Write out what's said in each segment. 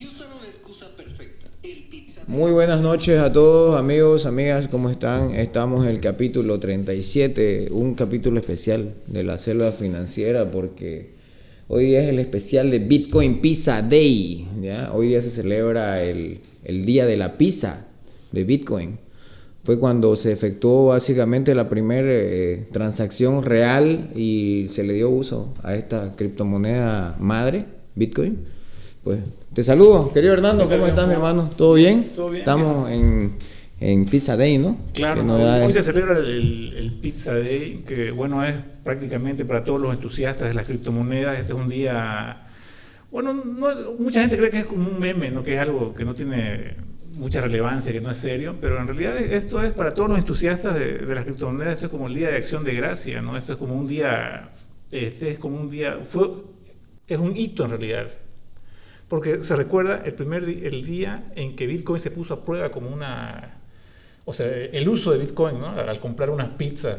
Usan una excusa perfecta. El pizza. Muy buenas noches a todos, amigos, amigas, ¿cómo están? Estamos en el capítulo 37, un capítulo especial de la Célula Financiera porque hoy día es el especial de Bitcoin Pizza Day, ¿ya? Hoy día se celebra el día de la pizza de Bitcoin. Fue cuando se efectuó básicamente la primera transacción real y se le dio uso a esta criptomoneda madre, Bitcoin. Pues te saludo, querido Hernando, ¿cómo estás, mi hermano? ¿Todo bien? Todo bien. Estamos en Pizza Day, ¿no? Claro, hoy se celebra el Pizza Day, que bueno, es prácticamente para todos los entusiastas de las criptomonedas. Este es un día, bueno, mucha gente cree que es como un meme, ¿no? Que es algo que no tiene mucha relevancia, que no es serio, pero en realidad esto es para todos los entusiastas de las criptomonedas. Esto es como el Día de Acción de Gracia, ¿no? Esto es como un día, es un hito en realidad. Porque se recuerda el día en que Bitcoin se puso a prueba como o sea, el uso de Bitcoin, ¿no? Al comprar unas pizzas.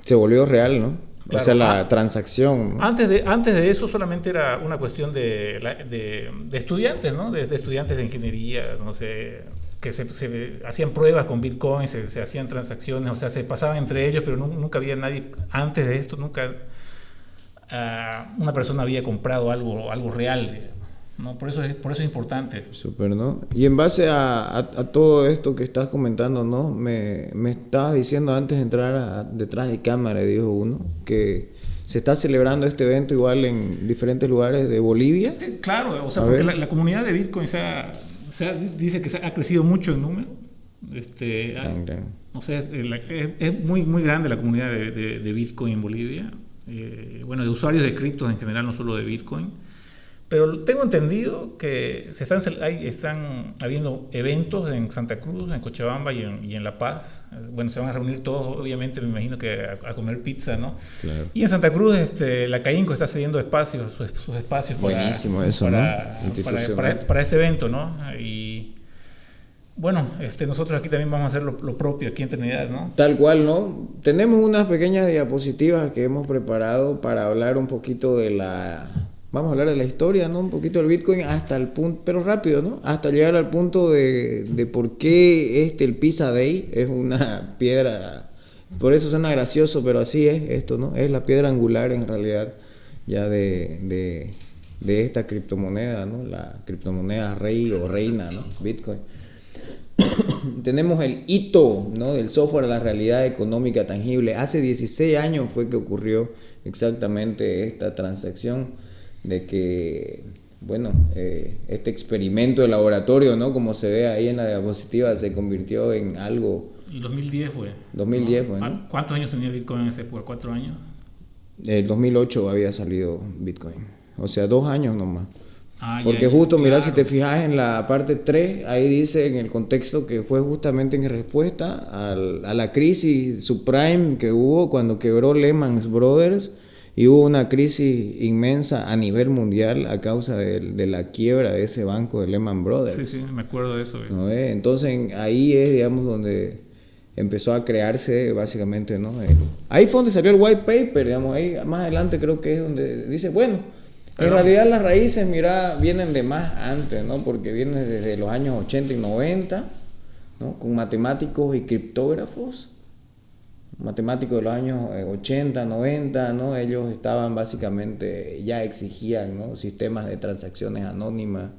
Se volvió real, ¿no? Claro. O sea, la transacción, ¿no? Antes de eso solamente era una cuestión de estudiantes, ¿no? De estudiantes de ingeniería, no sé, que se hacían pruebas con Bitcoin, se hacían transacciones, o sea, se pasaban entre ellos, pero nunca había nadie, antes de esto, nunca una persona había comprado algo real, ¿no? Por eso es importante. Súper, ¿no? Y en base a todo esto que estás comentando, ¿no? Me estabas diciendo antes de entrar detrás de cámara, dijo uno, que se está celebrando este evento igual en diferentes lugares de Bolivia. Claro, o sea, porque la comunidad de Bitcoin dice que ha crecido mucho en número. O sea, es muy, muy grande la comunidad de Bitcoin en Bolivia. Bueno, de usuarios de criptos en general, no solo de Bitcoin. Pero tengo entendido que están habiendo eventos en Santa Cruz, en Cochabamba y en La Paz. Bueno, se van a reunir todos, obviamente, me imagino que a comer pizza, ¿no? Claro. Y en Santa Cruz, la CAINCO está cediendo sus espacios Buenísimo eso, ¿no? Para este evento, ¿no? Y bueno, nosotros aquí también vamos a hacer lo propio aquí en Trinidad, ¿no? Tal cual, ¿no? Tenemos unas pequeñas diapositivas que hemos preparado para hablar un poquito vamos a hablar de la historia, ¿no? Un poquito del Bitcoin hasta el punto, pero rápido, ¿no? Hasta llegar al punto de por qué el Pizza Day es una piedra. Por eso suena gracioso, pero así es esto, ¿no? Es la piedra angular en realidad ya de esta criptomoneda, ¿no? La criptomoneda rey o reina, ¿no? Bitcoin. Tenemos el hito, ¿no? Del software a la realidad económica tangible. Hace 16 años fue que ocurrió exactamente esta transacción de que, bueno, este experimento de laboratorio, ¿no? Como se ve ahí en la diapositiva, se convirtió en algo. El 2010 fue. 2010 fue, ¿no? ¿Cuántos años tenía Bitcoin en ese época? ¿4 años? El 2008 había salido Bitcoin. O sea, 2 años nomás. Porque ya, justo, claro. Mira, si te fijas en la parte 3, ahí dice en el contexto que fue justamente en respuesta a la crisis subprime que hubo cuando quebró Lehman Brothers. Y hubo una crisis inmensa a nivel mundial a causa de la quiebra de ese banco de Lehman Brothers. Sí, me acuerdo de eso. ¿No? Entonces ahí es, digamos, donde empezó a crearse básicamente, ¿no? Ahí fue donde salió el white paper, digamos, ahí más adelante creo que es donde dice, bueno, en realidad las raíces, mira, vienen de más antes, ¿no? Porque vienen desde los años 80 y 90, ¿no? Con matemáticos y criptógrafos. Matemáticos de los años 80, 90, ¿no? Ellos estaban básicamente, ya exigían, ¿no? Sistemas de transacciones anónimas,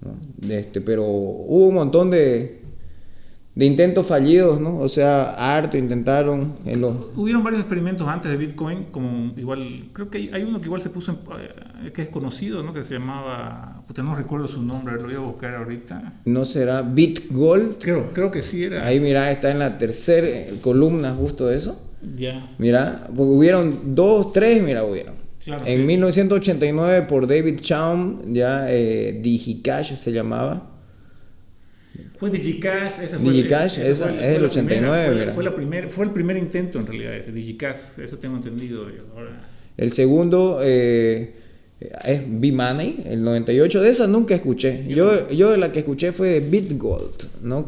¿no? Pero hubo un montón de intentos fallidos, ¿no? O sea, harto intentaron Hubieron varios experimentos antes de Bitcoin, como igual, creo que hay uno que igual se puso, que es conocido, ¿no? Que se llamaba, no recuerdo su nombre, lo voy a buscar ahorita. ¿No será BitGold? Creo que sí era. Ahí mira, está en la tercera columna justo de eso. Ya. Mira, porque hubieron 2, 3, hubieron. Claro, en sí. 1989 por David Chaum, ya DigiCash se llamaba. Fue DigiCash, DigiCash, es el 89, fue el primer intento en realidad ese, DigiCash, eso tengo entendido. Ahora. El segundo es B-Money, el 98, de esa nunca escuché. Yo de la que escuché fue de BitGold, ¿no?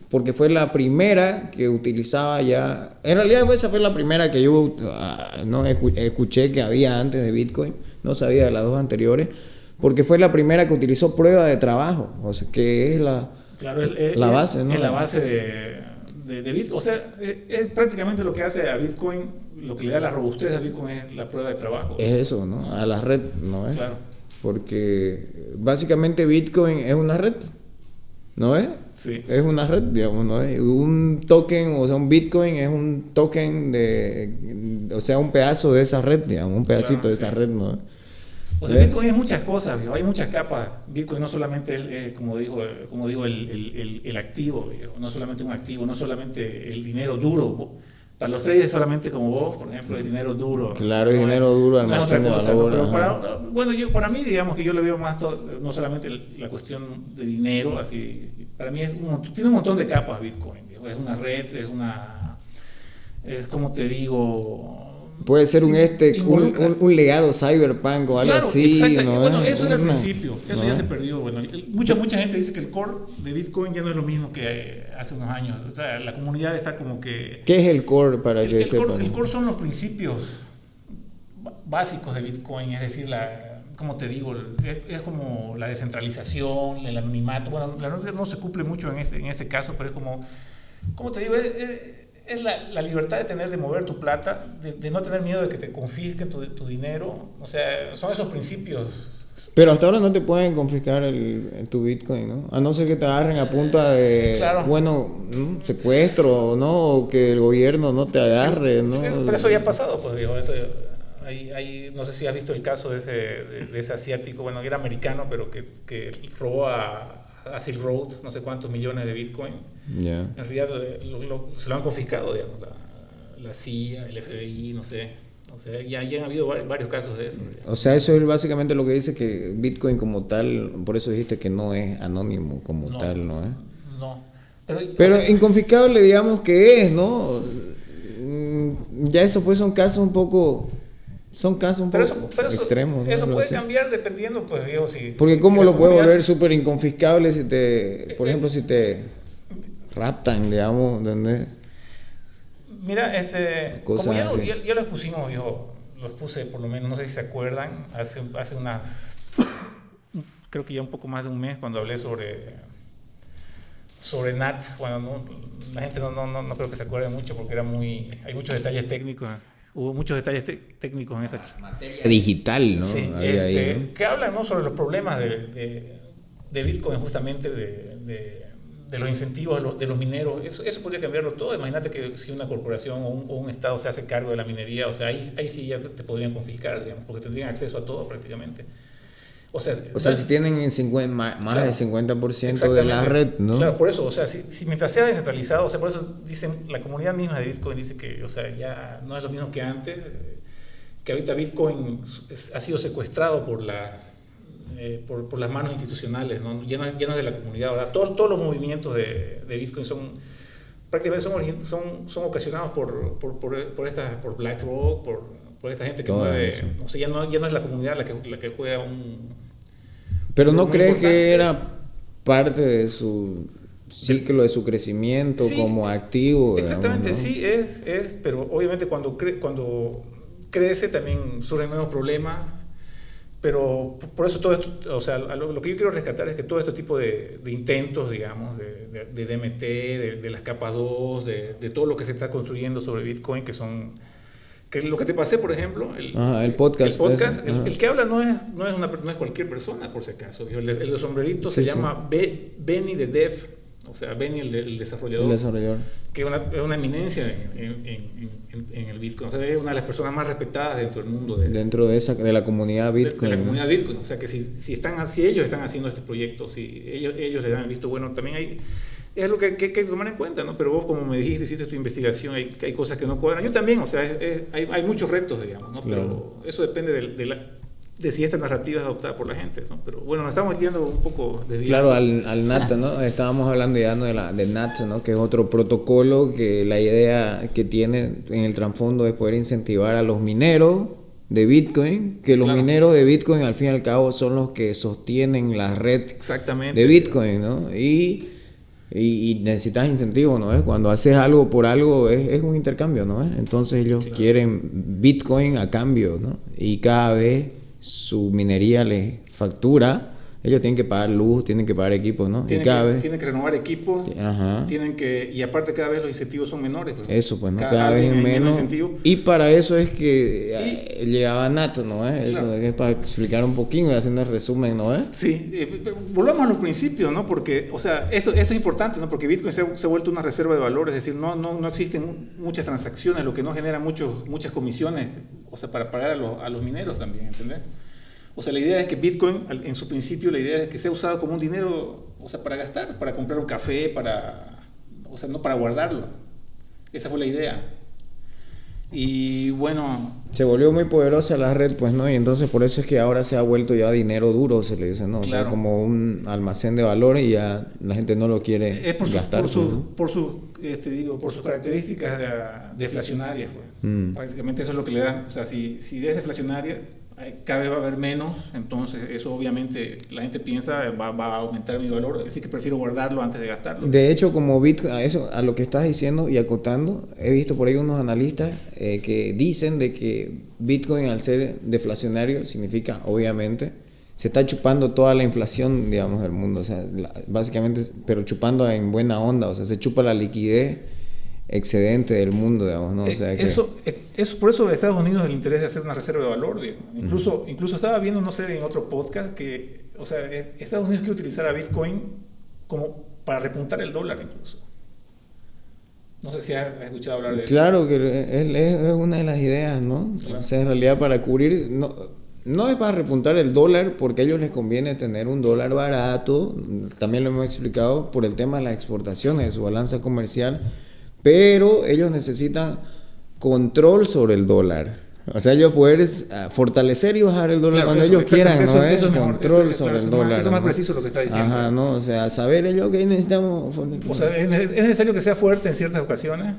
Porque fue la primera que utilizaba ya. En realidad esa fue la primera que yo no escuché que había antes de Bitcoin, no sabía de las dos anteriores. porque fue la primera que utilizó prueba de trabajo, o sea, que es la base, ¿no? Es la base de Bitcoin. O sea, es prácticamente lo que hace a Bitcoin, lo que le da la robustez a Bitcoin es la prueba de trabajo. Es eso, ¿no? A la red, ¿no es? Claro. Porque básicamente Bitcoin es una red, ¿no es? Sí. Es una red, digamos, ¿no es? Un token, o sea, un Bitcoin es un token o sea, un pedazo de esa red, digamos, un pedacito Claro, de esa red, ¿no es? O sea, Bitcoin es muchas cosas, viejo. Hay muchas capas. Bitcoin no solamente es, como digo, el activo, viejo. No solamente un activo, no solamente el dinero duro. Para los traders solamente como vos, por ejemplo, el dinero duro. Claro, el dinero duro, almacén de valor. Pero para mí, digamos que yo le veo más no solamente la cuestión de dinero, así, para mí tiene un montón de capas Bitcoin, viejo. Es una red, es como te digo. Puede ser un legado cyberpunk o algo así, ¿no? Bueno, eso era el principio, eso ¿no? Ya se perdió. Bueno, mucha gente dice que el core de Bitcoin ya no es lo mismo que hace unos años. O sea, la comunidad está como que... ¿Qué es el core para que sepan? El core son los principios básicos de Bitcoin, es decir, como te digo, es como la descentralización, el anonimato. Bueno, la norma no se cumple mucho en este caso, pero es como te digo, es la libertad de mover tu plata, de no tener miedo de que te confisquen tu dinero. O sea, son esos principios. Pero hasta ahora no te pueden confiscar tu Bitcoin, ¿no? A no ser que te agarren a punta de, claro. Secuestro, ¿no? O que el gobierno no te agarre, ¿no? Pero eso ya ha pasado, pues digo, no sé si has visto el caso de ese asiático, bueno, era americano, pero que robó a Silk Road no sé cuántos millones de Bitcoin. Yeah. En realidad se lo han confiscado, digamos, la CIA, el FBI, no sé. O sea, ya han habido varios casos de eso. O sea, eso es básicamente lo que dice que Bitcoin como tal, por eso dijiste que no es anónimo como tal, ¿no es? No. Pero o sea, inconfiscable digamos que es, ¿no? Ya eso pues son casos un poco extremos, ¿no? Eso puede cambiar dependiendo, pues, digo, porque cómo lo puede volver súper inconfiscable si por ejemplo, si te raptan, digamos, ¿entendés? Mira, como ya lo expusimos, lo expuse por lo menos, no sé si se acuerdan, hace creo que ya un poco más de un mes cuando hablé sobre NAT. Bueno, la gente no creo que se acuerde mucho porque hay muchos detalles técnicos. Hubo muchos detalles técnicos en esa materia digital, ¿no? Sí, ahí, ¿no? Que hablan, ¿no?, sobre los problemas de Bitcoin, justamente de los incentivos de los mineros. Eso podría cambiarlo todo. Imagínate que si una corporación o un estado se hace cargo de la minería, o sea, ahí sí ya te podrían confiscar, digamos, porque tendrían acceso a todo prácticamente. O sea, si tienen más del 50% de la red, ¿no? Claro, por eso, o sea, si mientras sea descentralizado, o sea, por eso dicen, la comunidad misma de Bitcoin dice que, o sea, ya no es lo mismo que antes, que ahorita Bitcoin ha sido secuestrado por las manos institucionales, ¿no? Ya no es de la comunidad. Ahora, todos los movimientos de Bitcoin prácticamente son ocasionados por BlackRock, por esta gente que mueve. O sea, ya no es la comunidad la que juega Pero ¿no crees que era parte de su ciclo de su crecimiento como activo? Exactamente, digamos, ¿no? sí, pero obviamente cuando crece también surgen nuevos problemas. Pero por eso todo esto, o sea, lo que yo quiero rescatar es que todo este tipo de intentos, digamos, de DMT, de las capas 2, de todo lo que se está construyendo sobre Bitcoin, que lo que te pasé, por ejemplo, el podcast, el que habla no es cualquier persona, por si acaso. El de sombrerito se llama Benny the Dev, o sea, Benny el desarrollador. Que es una eminencia en el Bitcoin. O sea, es una de las personas más respetadas dentro del mundo. Dentro de la comunidad Bitcoin. De la comunidad Bitcoin. O sea, que si ellos están haciendo este proyecto, si ellos le dan el visto bueno, también es lo que hay que tomar en cuenta, ¿no? Pero vos, como me dijiste, hiciste tu investigación, hay cosas que no cuadran. Yo también, o sea, hay muchos retos, digamos, ¿no? Claro. Pero eso depende de si esta narrativa es adoptada por la gente, ¿no? Pero bueno, nos estamos yendo un poco desviando. Claro, al NAT, ¿no? Estábamos hablando ya de NAT, ¿no? Que es otro protocolo que la idea que tiene en el trasfondo es poder incentivar a los mineros de Bitcoin, que los mineros de Bitcoin al fin y al cabo son los que sostienen la red de Bitcoin, ¿no? Y necesitas incentivos, ¿no? Cuando haces algo por algo es un intercambio, ¿no? Entonces ellos quieren Bitcoin a cambio, ¿no? Y cada vez su minería les factura, ellos tienen que pagar luz, tienen que pagar equipos, ¿no? Tienen que renovar equipos, Ajá. y aparte cada vez los incentivos son menores. Pues. Eso, pues, ¿no? Cada vez es menos. Y para eso es que llegaba Nato, ¿no? Eso es para explicar un poquito y haciendo el resumen, ¿no? Sí, pero volvamos a los principios, ¿no? Porque, o sea, esto es importante, ¿no? Porque Bitcoin se ha vuelto una reserva de valor, es decir, no existen muchas transacciones, lo que no genera muchas comisiones, o sea, para pagar a los mineros también, ¿entendés? O sea, la idea es que Bitcoin, en su principio, la idea es que sea usado como un dinero, o sea, para gastar, para comprar un café, o sea, no para guardarlo. Esa fue la idea. Y bueno... Se volvió muy poderosa la red, pues, ¿no? Y entonces por eso es que ahora se ha vuelto ya dinero duro, se le dice, ¿no? O claro. sea, como un almacén de valor y ya la gente no lo quiere gastar. Por sus características deflacionarias, pues. Básicamente eso es lo que le dan. O sea, si es deflacionaria, cada vez va a haber menos, entonces eso obviamente la gente piensa va a aumentar mi valor, así que prefiero guardarlo antes de gastarlo. De hecho, como Bitcoin, a lo que estás diciendo y acotando, he visto por ahí unos analistas que dicen de que Bitcoin, al ser deflacionario, significa obviamente se está chupando toda la inflación, digamos, del mundo, o sea, básicamente, pero chupando en buena onda, o sea, se chupa la liquidez excedente del mundo, digamos, ¿no? O sea, por eso a Estados Unidos le interesa hacer una reserva de valor, digamos. Incluso estaba viendo, no sé, en otro podcast que, o sea, Estados Unidos quiere utilizar a Bitcoin como para repuntar el dólar incluso. No sé si has escuchado hablar de eso. Claro, que es una de las ideas, ¿no? Claro. O sea, en realidad para cubrir, no es para repuntar el dólar, porque a ellos les conviene tener un dólar barato, también lo hemos explicado, por el tema de las exportaciones, de su balanza comercial, pero ellos necesitan control sobre el dólar. O sea, ellos poder fortalecer y bajar el dólar cuando ellos quieran, ¿no? Eso control sobre el dólar. Eso es más preciso lo que está diciendo. Ajá, ¿no? O sea, saber ellos que necesitamos... O sea, es necesario que sea fuerte en ciertas ocasiones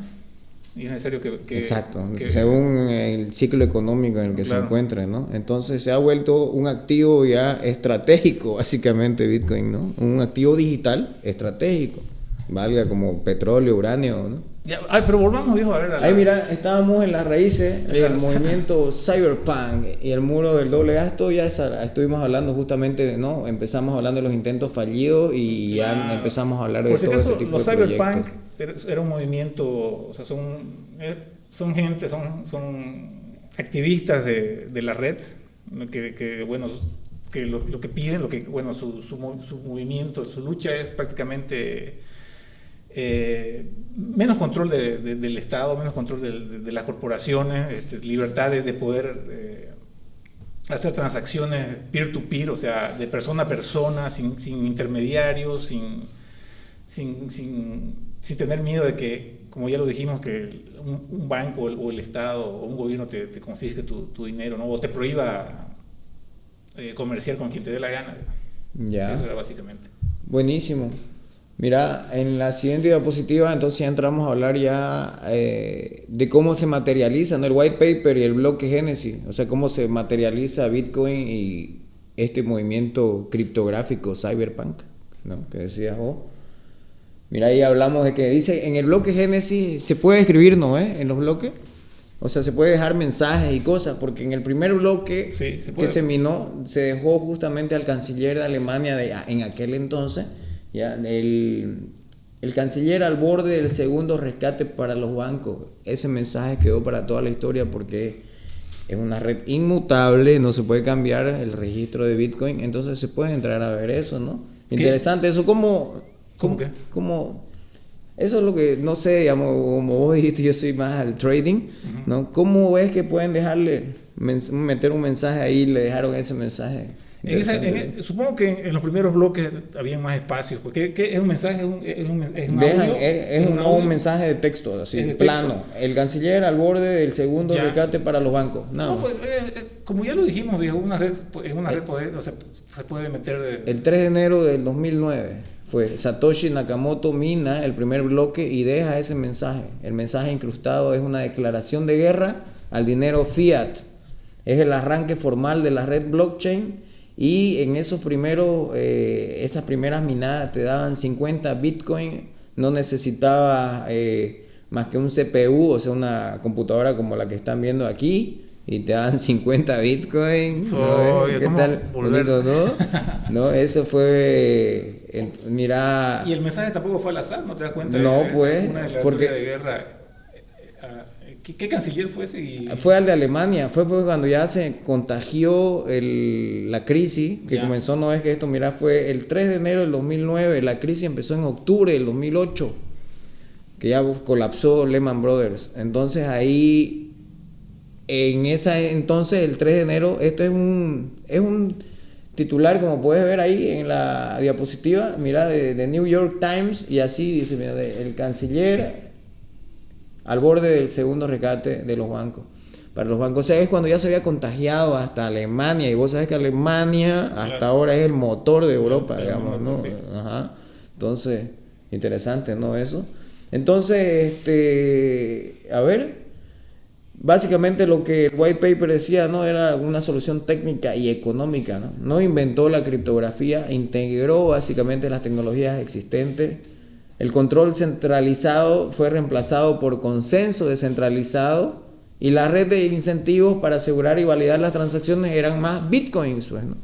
y es necesario que exacto, según el ciclo económico en el que se encuentre, ¿no? Entonces se ha vuelto un activo ya estratégico, básicamente, Bitcoin, ¿no? Un activo digital estratégico. Valga como petróleo, uranio, ¿no? Pero volvamos, viejo, a ver. Ahí mira, estábamos en las raíces del movimiento Cyberpunk y el muro del doble gasto. Ya estuvimos hablando justamente, ¿no? Empezamos hablando de los intentos fallidos y ya empezamos a hablar de todo este tipo de proyectos. Los Cyberpunk era un movimiento, o sea, son gente, son activistas de la red, que bueno, que lo que piden, bueno, su movimiento, su lucha es prácticamente menos control del Estado, menos control de las corporaciones, libertad de poder hacer transacciones peer-to-peer, o sea, de persona a persona, sin intermediarios, sin tener miedo de que, como ya lo dijimos, que un banco o el Estado o un gobierno te confisque tu dinero, ¿no? O te prohíba comerciar con quien te dé la gana. Ya. Eso era básicamente. Buenísimo. Mira, en la siguiente diapositiva entonces ya entramos a hablar ya de cómo se materializa, ¿no? El white paper y el bloque Génesis, o sea, cómo se materializa Bitcoin y este movimiento criptográfico Cyberpunk, ¿no? Que decías vos. Mira, ahí hablamos de que dice en el bloque Génesis se puede escribir, ¿no? En los bloques, o sea, se puede dejar mensajes y cosas, porque en el primer bloque que se minó se dejó justamente al canciller de Alemania en aquel entonces. Ya, el canciller al borde del segundo rescate para los bancos. Ese mensaje quedó para toda la historia porque es una red inmutable, no se puede cambiar el registro de Bitcoin, entonces se puede entrar a ver eso, ¿no? Interesante eso, ¿cómo eso es lo que, no sé, digamos, como vos dijiste, yo soy más al trading, ¿no? ¿Cómo ves que pueden meter un mensaje ahí, le dejaron ese mensaje? Supongo que en los primeros bloques había más espacios, porque ¿qué es un mensaje? Un mensaje de texto, así, plano. El canciller al borde del segundo rescate para los bancos. Pues, como ya lo dijimos, es una red o sea, se puede meter... El 3 de enero del 2009 fue Satoshi Nakamoto mina el primer bloque y deja ese mensaje. El mensaje incrustado es una declaración de guerra al dinero fiat. Es el arranque formal de la red blockchain. Y en esos esas primeras minadas te daban 50 Bitcoin, no necesitaba más que un CPU, o sea, una computadora como la que están viendo aquí, y te daban 50 Bitcoin. Oh, ¿No? ¿Qué ¿cómo tal? volver? Bonito, ¿no? No, eso fue, mira... Y el mensaje tampoco fue al azar, ¿no te das cuenta? No, pues, Una declaratoria porque... de guerra. ¿Qué canciller fue ese? Fue al de Alemania, fue pues cuando ya se contagió la crisis, que Ya. comenzó, no es que esto, mira, fue el 3 de enero del 2009, la crisis empezó en octubre del 2008, que ya colapsó Lehman Brothers. Entonces ahí, en esa entonces, el 3 de enero, esto es un titular, como puedes ver ahí en la diapositiva, mira, de New York Times, y así dice, mira, el canciller al borde del segundo rescate de los bancos. Para los bancos, o sea, es cuando ya se había contagiado hasta Alemania, y vos sabés que Alemania hasta ahora es el motor de Europa, digamos, ¿no? Sí. Ajá. Entonces, interesante, ¿no? Eso. Entonces, a ver, básicamente lo que el white paper decía, ¿no? Era una solución técnica y económica, ¿no? No inventó la criptografía, integró básicamente las tecnologías existentes. El control centralizado fue reemplazado por consenso descentralizado, y la red de incentivos para asegurar y validar las transacciones eran más bitcoins, pues, ¿no?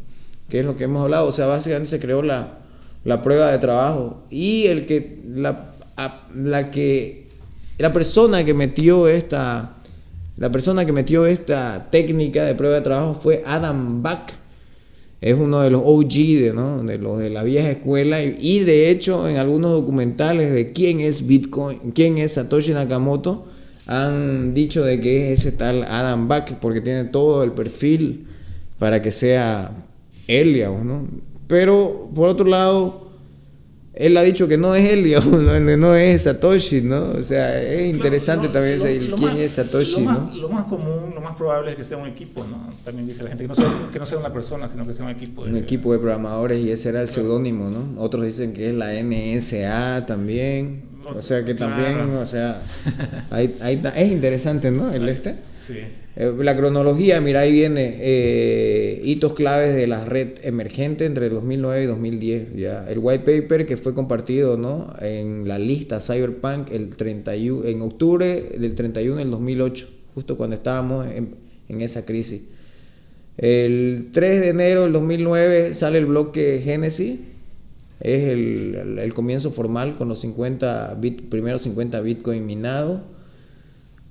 Que es lo que hemos hablado. O sea, básicamente se creó la prueba de trabajo, y la persona que metió esta técnica de prueba de trabajo fue Adam Back. Es uno de los OG ¿no? de los de la vieja escuela, y de hecho en algunos documentales de quién es Bitcoin, quién es Satoshi Nakamoto, han dicho de que es ese tal Adam Back, porque tiene todo el perfil para que sea él, digamos, ¿no? Pero por otro lado, él ha dicho que no es él, digamos, no es Satoshi, ¿no? O sea, es interesante también quién es Satoshi, ¿no? Lo más común, lo más probable es que sea un equipo, ¿no? También dice la gente que no sea una persona, sino que sea un equipo. Un equipo de programadores, y ese era el seudónimo, ¿no? Otros dicen que es la NSA también. O sea que también, claro. O sea, es interesante, ¿no? Sí. La cronología, mira, ahí viene hitos claves de la red emergente entre 2009 y 2010. ¿Ya? El white paper que fue compartido, ¿no? En la lista Cyberpunk en octubre del 31 del 2008, justo cuando estábamos en esa crisis. El 3 de enero del 2009 sale el bloque Genesis. Es el comienzo formal con los primeros 50 Bitcoin minados.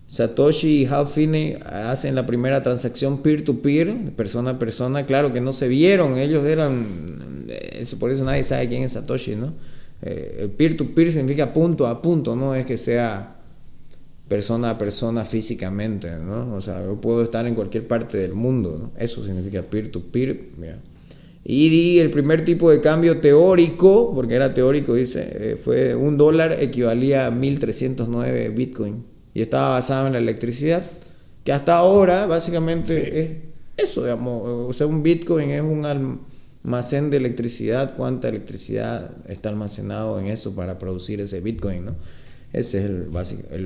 Satoshi y Hal Finney hacen la primera transacción peer-to-peer, persona a persona. Claro que no se vieron, ellos eran... por eso nadie sabe quién es Satoshi, ¿no? El peer-to-peer significa punto a punto, no es que sea persona a persona físicamente, ¿no? O sea, yo puedo estar en cualquier parte del mundo, ¿no? Eso significa peer-to-peer. Mira. Y el primer tipo de cambio teórico, porque era teórico, dice, fue $1 equivalía a 1.309 Bitcoin. Y estaba basado en la electricidad, que hasta ahora básicamente es eso, digamos. O sea, un Bitcoin es un almacén de electricidad. ¿Cuánta electricidad está almacenado en eso para producir ese Bitcoin, ¿no? Ese es el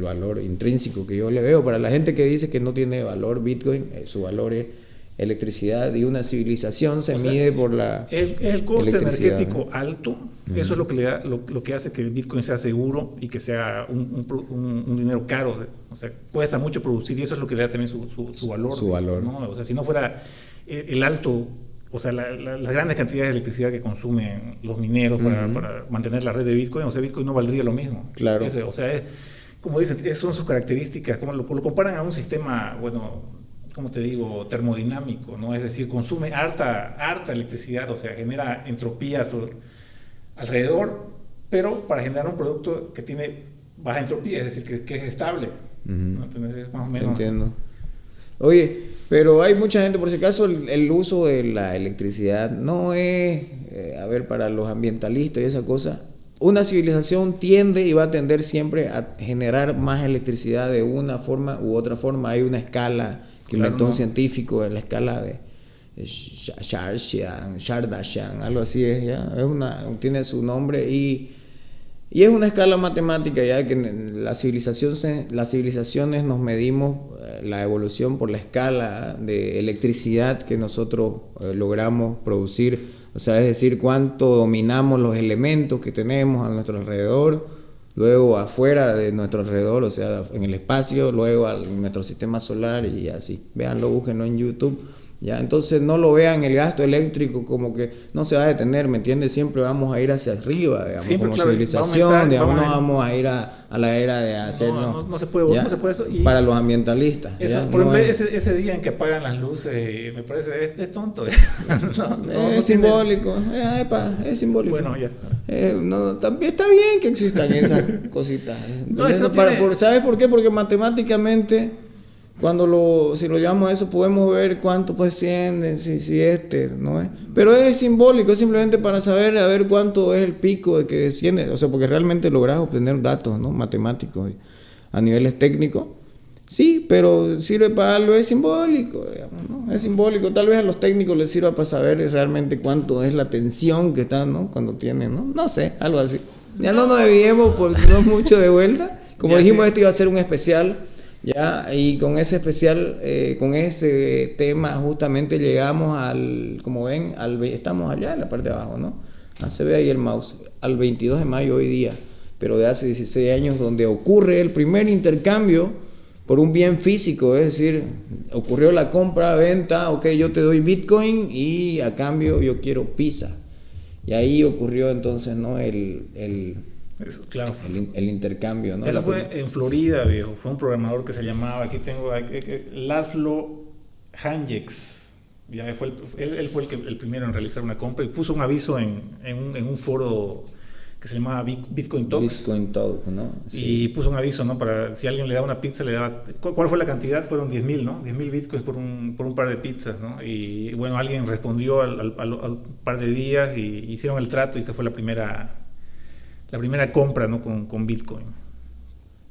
valor intrínseco que yo le veo. Para la gente que dice que no tiene valor Bitcoin, su valor es electricidad, y una civilización se mide por la el coste energético, ¿no? Alto. Eso es lo que le da, lo que hace que el Bitcoin sea seguro y que sea un dinero caro. O sea, cuesta mucho producir, y eso es lo que le da también su valor. Su valor. ¿No? O sea, si no fuera el alto, o sea, las grandes cantidades de electricidad que consumen los mineros para mantener la red de Bitcoin, o sea, Bitcoin no valdría lo mismo. Claro. O sea, como dicen, son sus características, como lo comparan a un sistema, bueno, como te digo, termodinámico, ¿no? Es decir, consume harta electricidad, o sea, genera entropías alrededor, pero para generar un producto que tiene baja entropía, es decir, que es estable. ¿No? Entonces, más o menos. Entiendo. Oye, pero hay mucha gente, por si acaso, el uso de la electricidad no es, para los ambientalistas y esa cosa, una civilización tiende y va a tender siempre a generar más electricidad de una forma u otra forma. Hay una escala que inventó un científico, en la escala de Kardashian, algo así es, ¿ya? Tiene su nombre, y es una escala matemática, ya que las civilizaciones nos medimos la evolución por la escala de electricidad que nosotros logramos producir. O sea, es decir, cuánto dominamos los elementos que tenemos a nuestro alrededor, luego afuera de nuestro alrededor, o sea, en el espacio, luego en nuestro sistema solar y así. Véanlo, búsquenlo en YouTube. Ya, entonces no lo vean el gasto eléctrico como que no se va a detener, ¿me entiendes? Siempre vamos a ir hacia arriba, digamos, siempre, como claro, civilización, digamos, no vamos a ir a la era de hacernos. No se puede, ¿ya? no se puede eso. Y para los ambientalistas. eso, por ejemplo, ese día en que apagan las luces, me parece, es tonto. Es simbólico, es simbólico. Bueno, ya. También está bien que existan esas cositas. ¿Sabes por qué? Porque matemáticamente, si lo llevamos a eso, podemos ver cuánto pues asciende, si ¿no es? Pero es simbólico, es simplemente para saber a ver cuánto es el pico de que desciende, o sea, porque realmente logras obtener datos, ¿no? Matemáticos a niveles técnicos. Sí, pero sirve para algo, es simbólico, digamos, ¿no? Es simbólico, tal vez a los técnicos les sirva para saber realmente cuánto es la tensión que están, ¿no? Cuando tienen, ¿no? No sé, algo así. Ya no nos desviemos por no mucho de vuelta. Como ya dijimos, sí. Este iba a ser un especial. Ya, y con ese especial, con ese tema justamente llegamos como ven, estamos allá en la parte de abajo, ¿no? Se ve ahí el mouse, al 22 de mayo hoy día, pero de hace 16 años, donde ocurre el primer intercambio por un bien físico, es decir, ocurrió la compra, venta, ok, yo te doy Bitcoin y a cambio yo quiero pizza. Y ahí ocurrió entonces, ¿no? Eso, claro. El intercambio, ¿no? Eso fue en Florida, viejo. Fue un programador que se llamaba, aquí tengo, Laszlo Hanjeks. Ya él fue el primero en realizar una compra y puso un aviso en un foro que se llamaba Bitcoin Talks. Bitcoin Talk, ¿no? Sí. Y puso un aviso, ¿no? Para si alguien le daba una pizza, le daba. ¿Cuál fue la cantidad? Fueron 10,000, ¿no? 10,000 bitcoins por un par de pizzas, ¿no? Y bueno, alguien respondió al par de días y hicieron el trato y esa fue la primera compra, ¿no? con Bitcoin.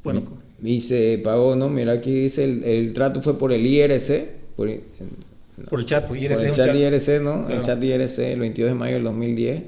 Bueno. Y se pagó, ¿no? Mira, aquí dice el trato fue por el IRC. Por el chat, pues, IRC. Por el chat IRC, ¿no? Claro. El chat IRC, el 22 de mayo del 2010.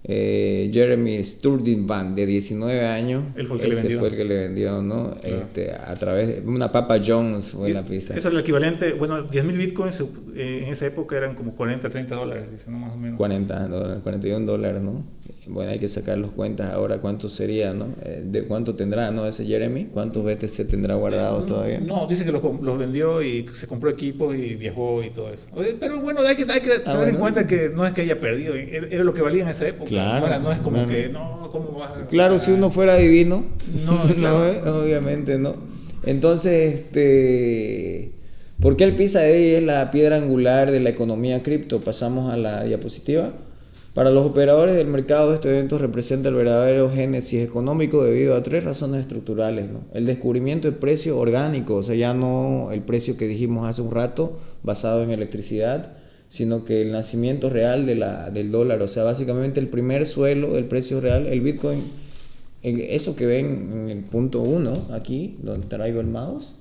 Jeremy Sturtevant, de 19 años. Él fue el que le vendió, ¿no? Claro. A través de una Papa John's fue la pizza. Eso es el equivalente, bueno, 10,000 bitcoins en esa época eran como $40, $30, dice, ¿no? Más o menos. $40, $41, ¿no? Bueno, hay que sacar los cuentas ahora cuánto sería, ¿no? De cuánto tendrá, ¿no? Ese Jeremy, ¿cuántos BTC tendrá guardados todavía? No, dice que los vendió y se compró equipos y viajó y todo eso. Pero bueno, hay que tener en cuenta que no es que haya perdido, era lo que valía en esa época. Claro, ahora no es como claro. Que, no, ¿cómo vas a...? Claro, si uno fuera divino, no, claro. No, obviamente no. Entonces, ¿por qué el Pizza Day es la piedra angular de la economía cripto? Pasamos a la diapositiva. Para los operadores del mercado, este evento representa el verdadero génesis económico debido a 3 razones estructurales, ¿no? El descubrimiento del precio orgánico, o sea, ya no el precio que dijimos hace un rato, basado en electricidad, sino que el nacimiento real del dólar, o sea, básicamente el primer suelo del precio real, el Bitcoin, eso que ven en el punto 1, aquí, donde traigo el mouse,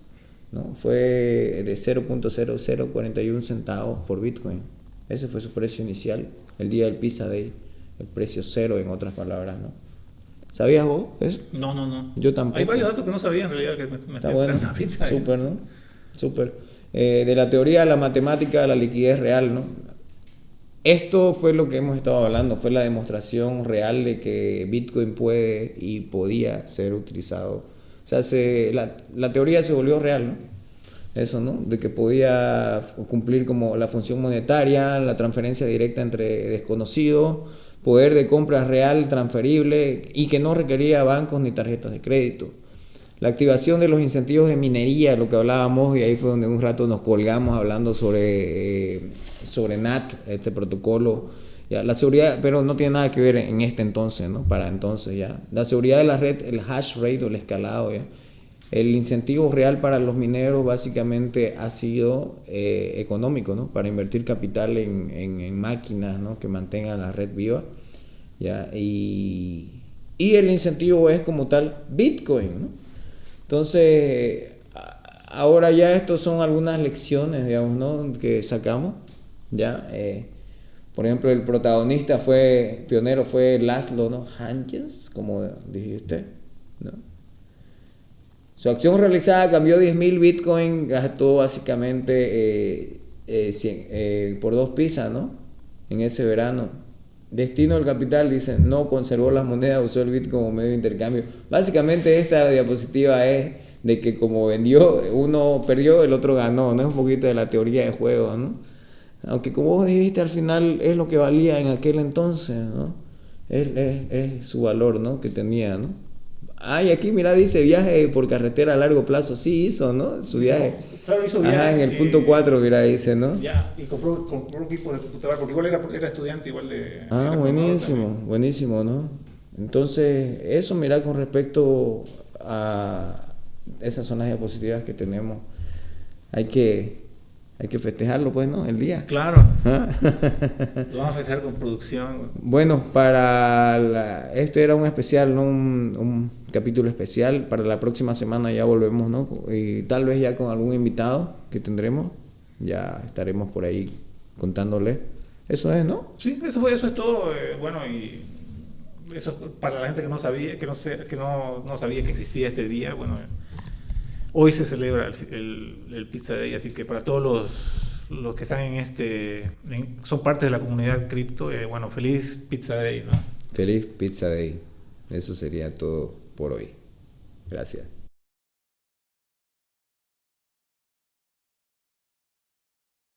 ¿no? Fue de 0.0041 centavos por Bitcoin. Ese fue su precio inicial, el día del Pizza Day, el precio cero, en otras palabras, ¿no? ¿Sabías vos eso? No. Yo tampoco. Hay varios datos que no sabía en realidad. Que está bueno, súper, ¿no? Súper. De la teoría a la matemática a la liquidez real, ¿no? Esto fue lo que hemos estado hablando, fue la demostración real de que Bitcoin puede y podía ser utilizado. O sea, la teoría se volvió real, ¿no? Eso, ¿no? De que podía cumplir como la función monetaria, la transferencia directa entre desconocidos, poder de compra real transferible y que no requería bancos ni tarjetas de crédito. La activación de los incentivos de minería, lo que hablábamos, y ahí fue donde un rato nos colgamos hablando sobre NAT, este protocolo, ya, la seguridad, pero no tiene nada que ver en este entonces, ¿no? Para entonces ya. La seguridad de la red, el hash rate o el escalado, ya. El incentivo real para los mineros básicamente ha sido económico, ¿no? Para invertir capital en máquinas, ¿no? Que mantengan la red viva, ¿ya? Y el incentivo es como tal Bitcoin, ¿no? Entonces, ahora ya estos son algunas lecciones, digamos, ¿no? Que sacamos, ¿ya? Por ejemplo, el protagonista pionero fue Laszlo, ¿no? Hanjeks, como dijiste, ¿no? Su acción realizada cambió 10,000 Bitcoin, gastó básicamente 100, por 2 pizzas, ¿no? En ese verano. Destino del capital dice, no conservó las monedas, usó el Bitcoin como medio de intercambio. Básicamente esta diapositiva es de que como vendió, uno perdió, el otro ganó, ¿no? Es un poquito de la teoría de juego, ¿no? Aunque como vos dijiste, al final es lo que valía en aquel entonces, ¿no? Es su valor, ¿no? Que tenía, ¿no? Ay, aquí mira, dice viaje por carretera a largo plazo. Sí hizo, ¿no? Su viaje. Claro, hizo viaje. Ajá, en el punto 4, mira, dice, ¿no? Ya, y compró equipo de computadora, porque igual era estudiante, igual de... Ah, era buenísimo, buenísimo, ¿no? Entonces, eso, mira, con respecto a esas son las diapositivas que tenemos. Hay que festejarlo, pues, ¿no? El día. Claro. ¿Ah? Lo vamos a festejar con producción. Bueno, este era un especial, ¿no? Un capítulo especial. Para la próxima semana ya volvemos, ¿no? Y tal vez ya con algún invitado que tendremos. Ya estaremos por ahí contándole. Eso es, ¿no? Sí, eso es todo. Bueno, y eso para la gente que no sabía, que no sabía que existía este día. Bueno, hoy se celebra el Pizza Day, así que para todos los que están son parte de la comunidad cripto, bueno, feliz Pizza Day, ¿no? Feliz Pizza Day. Eso sería todo por hoy. Gracias.